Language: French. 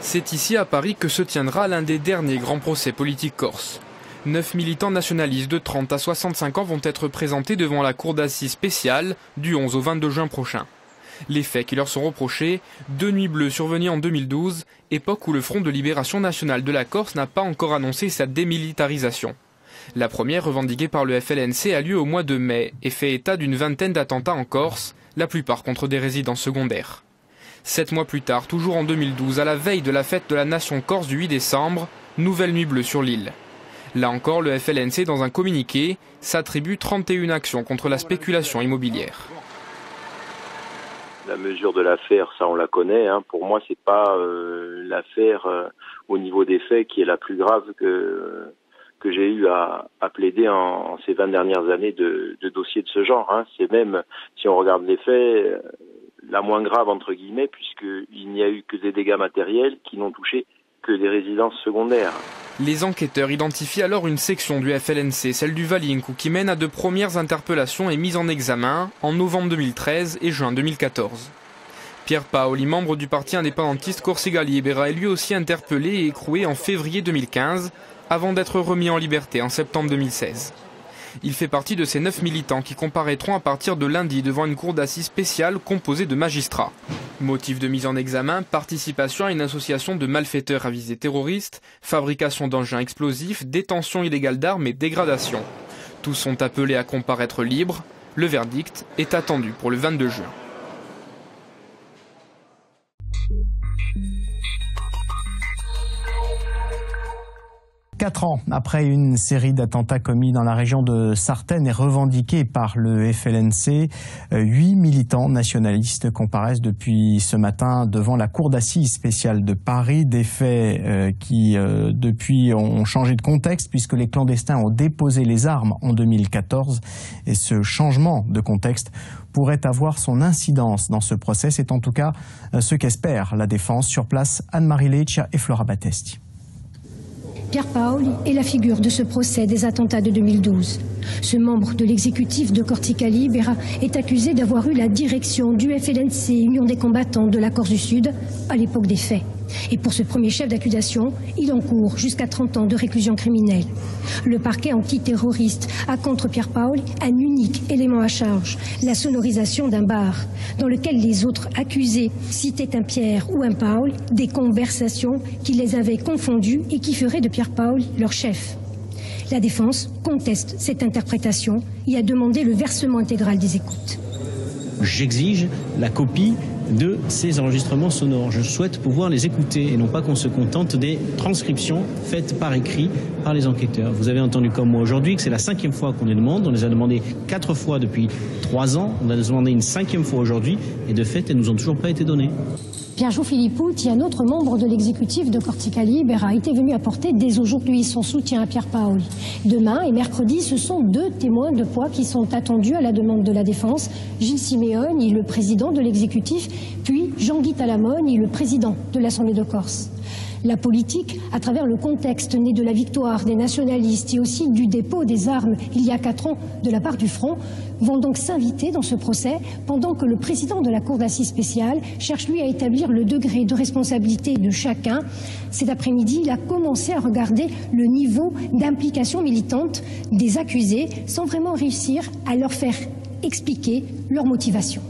C'est ici à Paris que se tiendra l'un des derniers grands procès politiques corses. 9 militants nationalistes de 30 à 65 ans vont être présentés devant la cour d'assises spéciale du 11 au 22 juin prochain. Les faits qui leur sont reprochés, 2 nuits bleues survenues en 2012, époque où le Front de libération nationale de la Corse n'a pas encore annoncé sa démilitarisation. La première, revendiquée par le FLNC, a lieu au mois de mai et fait état d'une vingtaine d'attentats en Corse, la plupart contre des résidences secondaires. 7 mois plus tard, toujours en 2012, à la veille de la fête de la nation corse du 8 décembre, nouvelle nuit bleue sur l'île. Là encore, le FLNC, dans un communiqué, s'attribue 31 actions contre la spéculation immobilière. La mesure de l'affaire, ça on la connaît. Pour moi, c'est pas l'affaire au niveau des faits qui est la plus grave que j'ai eu à plaider en ces 20 dernières années de dossiers de ce genre. C'est même, si on regarde les faits, la moins grave entre guillemets, puisqu'il n'y a eu que des dégâts matériels qui n'ont touché que des résidences secondaires. Les enquêteurs identifient alors une section du FLNC, celle du Valinco, qui mène à de premières interpellations et mises en examen en novembre 2013 et juin 2014. Pierre Paoli, membre du parti indépendantiste Corsica Libera, est lui aussi interpellé et écroué en février 2015, avant d'être remis en liberté en septembre 2016. Il fait partie de ces 9 militants qui comparaîtront à partir de lundi devant une cour d'assises spéciale composée de magistrats. Motif de mise en examen, participation à une association de malfaiteurs à visée terroriste, fabrication d'engins explosifs, détention illégale d'armes et dégradation. Tous sont appelés à comparaître libres. Le verdict est attendu pour le 22 juin. Quatre ans après une série d'attentats commis dans la région de Sartène et revendiqués par le FLNC, 8 militants nationalistes comparaissent depuis ce matin devant la cour d'assises spéciale de Paris. Des faits qui, depuis, ont changé de contexte puisque les clandestins ont déposé les armes en 2014. Et ce changement de contexte pourrait avoir son incidence dans ce procès. C'est en tout cas ce qu'espère la défense. Sur place, Anne-Marie Leccia et Flora Battesti. Pierre Paoli est la figure de ce procès des attentats de 2012. Ce membre de l'exécutif de Corsica Libera est accusé d'avoir eu la direction du FLNC, Union des combattants de la Corse du Sud, à l'époque des faits. Et pour ce premier chef d'accusation, il encourt jusqu'à 30 ans de réclusion criminelle. Le parquet antiterroriste a contre Pierre Paoli un unique élément à charge, la sonorisation d'un bar, dans lequel les autres accusés citaient un Pierre ou un Paul, des conversations qui les avaient confondus et qui feraient de Pierre Paoli leur chef. La défense conteste cette interprétation et a demandé le versement intégral des écoutes. J'exige la copie de ces enregistrements sonores. Je souhaite pouvoir les écouter et non pas qu'on se contente des transcriptions faites par écrit par les enquêteurs. Vous avez entendu comme moi aujourd'hui que c'est la 5e fois qu'on les demande. On les a demandé 4 fois depuis 3 ans. On a demandé une 5e fois aujourd'hui et de fait, elles nous ont toujours pas été données. Pierre-Jou Philippouti, un autre membre de l'exécutif de Corsica Libera, était venu apporter dès aujourd'hui son soutien à Pierre Paoli. Demain et mercredi, ce sont 2 témoins de poids qui sont attendus à la demande de la défense. Gilles Simeoni, le président de l'exécutif, puis Jean-Guy Talamoni, le président de l'Assemblée de Corse. La politique, à travers le contexte né de la victoire des nationalistes et aussi du dépôt des armes il y a 4 ans de la part du Front, vont donc s'inviter dans ce procès pendant que le président de la Cour d'assises spéciale cherche lui à établir le degré de responsabilité de chacun. Cet après-midi, il a commencé à regarder le niveau d'implication militante des accusés sans vraiment réussir à leur faire expliquer leur motivation.